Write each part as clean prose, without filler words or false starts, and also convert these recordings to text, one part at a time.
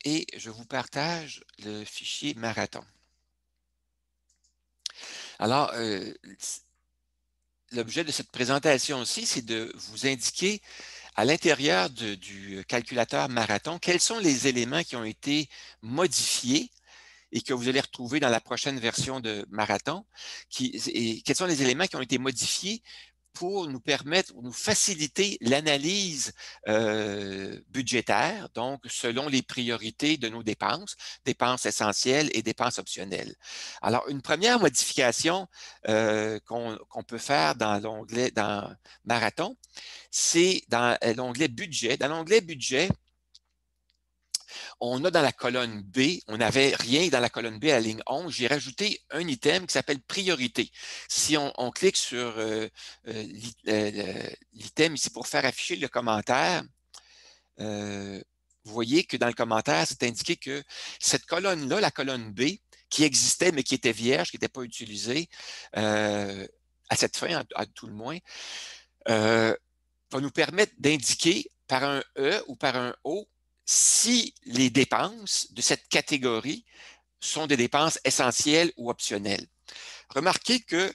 et je vous partage le fichier Marathon. Alors, l'objet de cette présentation-ci, c'est de vous indiquer à l'intérieur du calculateur Marathon quels sont les éléments qui ont été modifiés et que vous allez retrouver dans la prochaine version de Marathon, et quels sont les éléments qui ont été modifiés pour nous permettre, nous faciliter l'analyse budgétaire, donc selon les priorités de nos dépenses, dépenses essentielles et dépenses optionnelles. Alors, une première modification qu'on peut faire dans l'onglet, dans Marathon, c'est dans l'onglet budget. Dans l'onglet budget, on a dans la colonne B, on n'avait rien dans la colonne B à la ligne 11, j'ai rajouté un item qui s'appelle priorité. Si on clique sur l'item ici pour faire afficher le commentaire, vous voyez que dans le commentaire, c'est indiqué que cette colonne-là, la colonne B, qui existait mais qui était vierge, qui n'était pas utilisée, à cette fin, à tout le moins, va nous permettre d'indiquer par un E ou par un O si les dépenses de cette catégorie sont des dépenses essentielles ou optionnelles. Remarquez que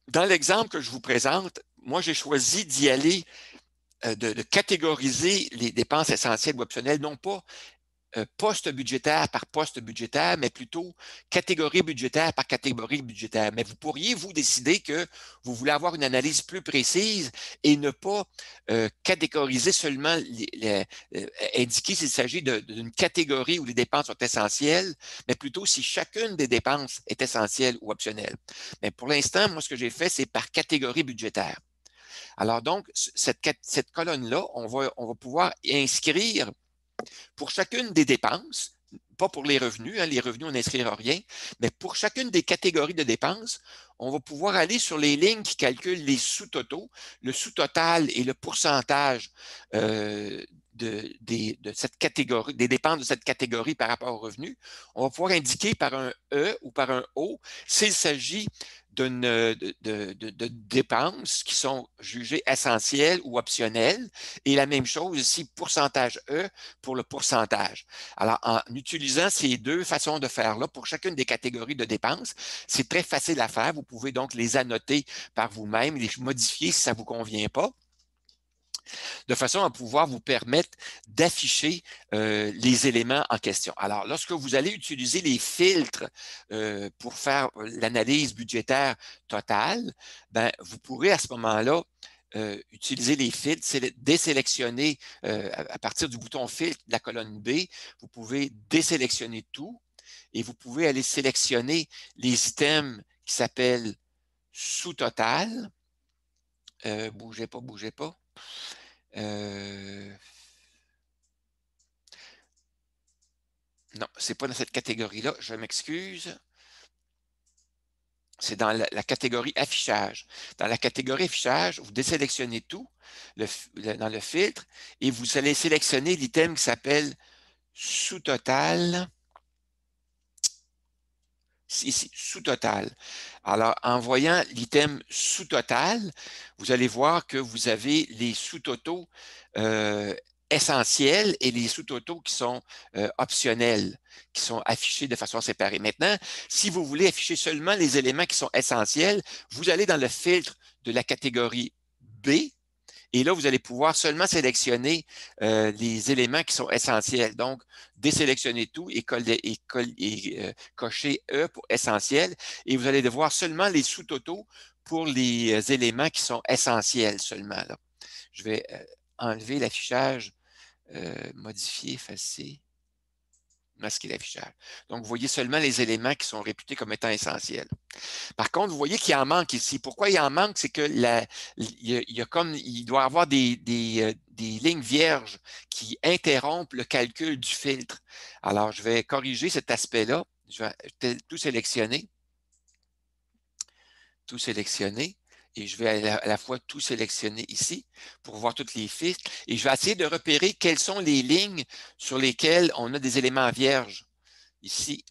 dans l'exemple que je vous présente, moi, j'ai choisi d'y aller, de catégoriser les dépenses essentielles ou optionnelles, non pas poste budgétaire par poste budgétaire, mais plutôt catégorie budgétaire par catégorie budgétaire. Mais vous pourriez, vous, décider que vous voulez avoir une analyse plus précise et ne pas catégoriser seulement, indiquer s'il s'agit d'une catégorie où les dépenses sont essentielles, mais plutôt si chacune des dépenses est essentielle ou optionnelle. Mais pour l'instant, moi, ce que j'ai fait, c'est par catégorie budgétaire. Alors donc, cette colonne-là, on va pouvoir inscrire pour chacune des dépenses, pas pour les revenus, les revenus, on n'inscrira rien, mais pour chacune des catégories de dépenses, on va pouvoir aller sur les lignes qui calculent les sous-totaux, le sous-total et le pourcentage de cette catégorie, des dépenses de cette catégorie par rapport aux revenus. On va pouvoir indiquer par un E ou par un O s'il s'agit de dépenses qui sont jugées essentielles ou optionnelles. Et la même chose ici, pourcentage E pour le pourcentage. Alors, en utilisant ces deux façons de faire-là pour chacune des catégories de dépenses, c'est très facile à faire. Vous pouvez donc les annoter par vous-même, les modifier si ça ne vous convient pas, de façon à pouvoir vous permettre d'afficher les éléments en question. Alors, lorsque vous allez utiliser les filtres pour faire l'analyse budgétaire totale, ben, vous pourrez à ce moment-là utiliser les filtres, désélectionner à partir du bouton filtre de la colonne B, vous pouvez désélectionner tout et vous pouvez aller sélectionner les items qui s'appellent sous-total. Bougez pas, bougez pas. Non, c'est pas dans cette catégorie-là, je m'excuse. C'est dans la catégorie affichage. Dans la catégorie affichage, vous désélectionnez tout dans le filtre et vous allez sélectionner l'item qui s'appelle sous-total. Ici, sous-total. Alors, en voyant l'item sous-total, vous allez voir que vous avez les sous-totaux essentiels et les sous-totaux qui sont optionnels, qui sont affichés de façon séparée. Maintenant, si vous voulez afficher seulement les éléments qui sont essentiels, vous allez dans le filtre de la catégorie B, et là, vous allez pouvoir seulement sélectionner les éléments qui sont essentiels. Donc, désélectionner tout et cocher E pour essentiel. Et vous allez devoir seulement les sous-totaux pour les éléments qui sont essentiels seulement. Là. Je vais enlever l'affichage, modifier, effacer, masquer l'affichage. Donc, vous voyez seulement les éléments qui sont réputés comme étant essentiels. Par contre, vous voyez qu'il en manque ici. Pourquoi il en manque? C'est que il doit y avoir des lignes vierges qui interrompent le calcul du filtre. Alors, je vais corriger cet aspect-là. Je vais tout sélectionner. Tout sélectionner. Et je vais à la fois tout sélectionner ici pour voir toutes les filtres. Et je vais essayer de repérer quelles sont les lignes sur lesquelles on a des éléments vierges. Ici,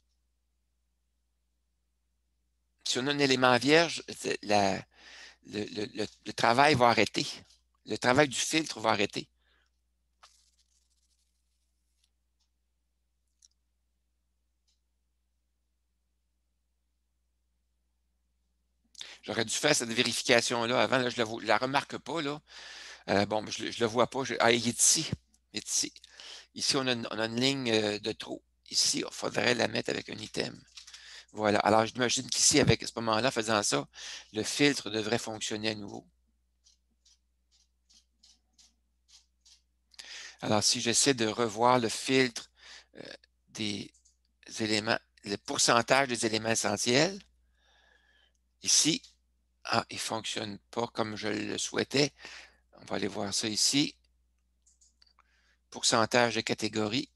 si on a un élément vierge, le travail va arrêter. Le travail du filtre va arrêter. J'aurais dû faire cette vérification-là avant. Là, je ne la remarque pas. Là. Bon, je ne le vois pas. Ah, il est ici. Il est ici. Ici, on a une ligne de trop. Ici, il faudrait la mettre avec un item. Voilà. Alors, j'imagine qu'ici, avec ce moment-là, faisant ça, le filtre devrait fonctionner à nouveau. Alors, si j'essaie de revoir le filtre des éléments, le pourcentage des éléments essentiels, ici, il ne fonctionne pas comme je le souhaitais. On va aller voir ça ici. Pourcentage de catégories.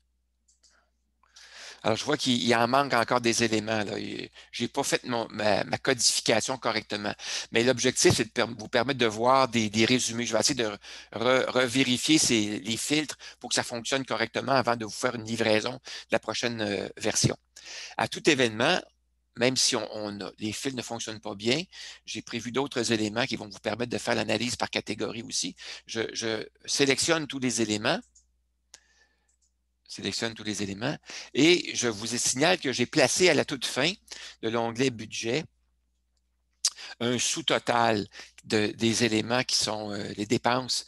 Alors, je vois qu'il en manque encore des éléments. Je n'ai pas fait ma codification correctement. Mais l'objectif, c'est de vous permettre de voir des résumés. Je vais essayer de revérifier les filtres pour que ça fonctionne correctement avant de vous faire une livraison de la prochaine version. À tout événement, même si les fils ne fonctionnent pas bien, j'ai prévu d'autres éléments qui vont vous permettre de faire l'analyse par catégorie aussi. Je sélectionne tous les éléments. Sélectionne tous les éléments. Et je vous signale que j'ai placé à la toute fin de l'onglet budget un sous-total des éléments qui sont les dépenses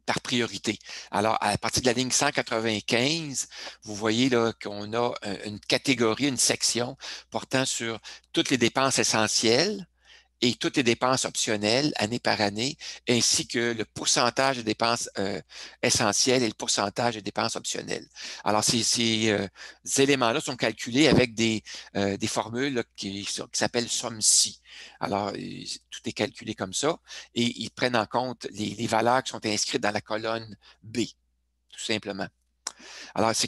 par priorité. Alors, à partir de la ligne 195, vous voyez là qu'on a une catégorie, une section portant sur toutes les dépenses essentielles et toutes les dépenses optionnelles année par année, ainsi que le pourcentage de dépenses essentielles et le pourcentage de dépenses optionnelles. Alors, ces éléments-là sont calculés avec des formules là, qui s'appellent SOMSI. Alors, tout est calculé comme ça et ils prennent en compte les valeurs qui sont inscrites dans la colonne B, tout simplement. Alors, ce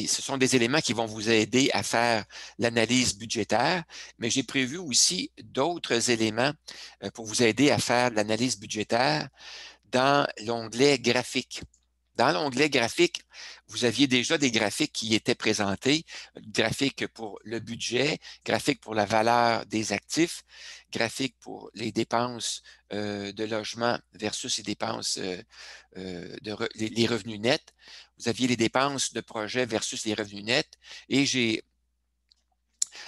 sont des éléments qui vont vous aider à faire l'analyse budgétaire, mais j'ai prévu aussi d'autres éléments pour vous aider à faire l'analyse budgétaire dans l'onglet graphique. Dans l'onglet graphique, vous aviez déjà des graphiques qui étaient présentés, graphique pour le budget, graphique pour la valeur des actifs, graphique pour les dépenses de logement versus les dépenses les revenus nets. Vous aviez les dépenses de projet versus les revenus nets et j'ai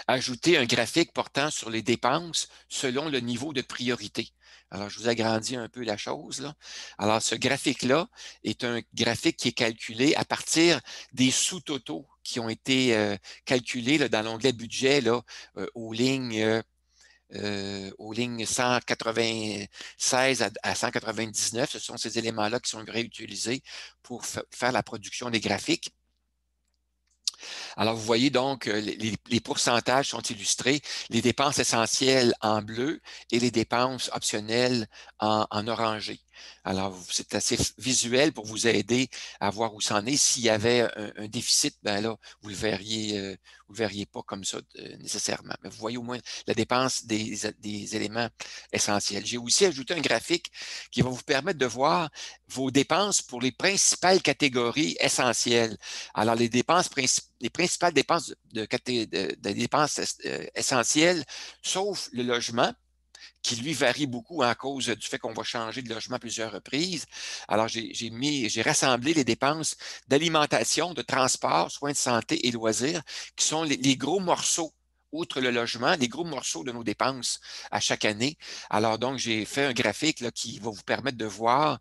ajouté un graphique portant sur les dépenses selon le niveau de priorité. Alors, je vous agrandis un peu la chose, là. Alors, ce graphique-là est un graphique qui est calculé à partir des sous-totaux qui ont été calculés là, dans l'onglet budget là, aux lignes 196 à 199. Ce sont ces éléments-là qui sont réutilisés pour faire la production des graphiques. Alors, vous voyez donc, les pourcentages sont illustrés, les dépenses essentielles en bleu et les dépenses optionnelles en orangé. Alors, c'est assez visuel pour vous aider à voir où c'en est. S'il y avait un déficit, ben là, vous le verriez pas comme ça nécessairement. Mais vous voyez au moins la dépense des éléments essentiels. J'ai aussi ajouté un graphique qui va vous permettre de voir vos dépenses pour les principales catégories essentielles. Alors, les principales dépenses de dépenses essentielles, sauf le logement, qui lui varie beaucoup à cause du fait qu'on va changer de logement à plusieurs reprises. Alors, j'ai rassemblé les dépenses d'alimentation, de transport, soins de santé et loisirs, qui sont les gros morceaux outre le logement, les gros morceaux de nos dépenses à chaque année. Alors, donc, j'ai fait un graphique là, qui va vous permettre de voir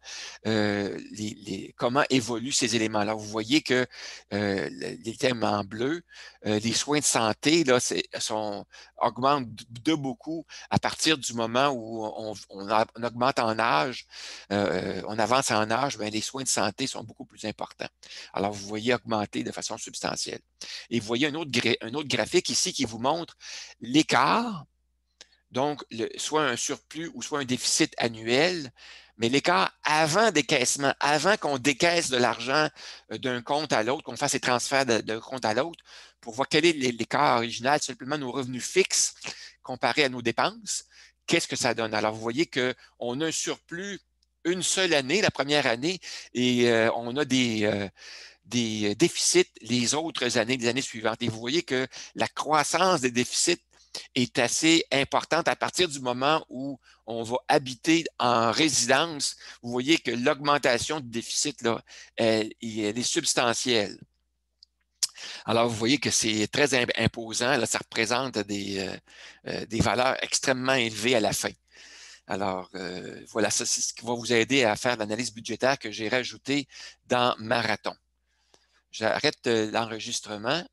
comment évoluent ces éléments-là. Vous voyez que les thèmes en bleu, les soins de santé là, augmentent de beaucoup à partir du moment où on augmente en âge, on avance en âge, bien, les soins de santé sont beaucoup plus importants. Alors, vous voyez augmenter de façon substantielle. Et vous voyez un autre graphique ici qui vous montre l'écart, donc soit un surplus ou soit un déficit annuel, mais l'écart avant décaissement, avant qu'on décaisse de l'argent d'un compte à l'autre, qu'on fasse les transferts d'un compte à l'autre, pour voir quel est l'écart original, simplement nos revenus fixes comparés à nos dépenses, qu'est-ce que ça donne? Alors, vous voyez qu'on a un surplus une seule année, la première année, et on a des déficits les autres années, les années suivantes. Et vous voyez que la croissance des déficits est assez importante à partir du moment où on va habiter en résidence. Vous voyez que l'augmentation du déficit, là, elle est substantielle. Alors, vous voyez que c'est très imposant. Là, ça représente des valeurs extrêmement élevées à la fin. Alors, voilà, ça, c'est ce qui va vous aider à faire l'analyse budgétaire que j'ai rajouté dans Marathon. J'arrête l'enregistrement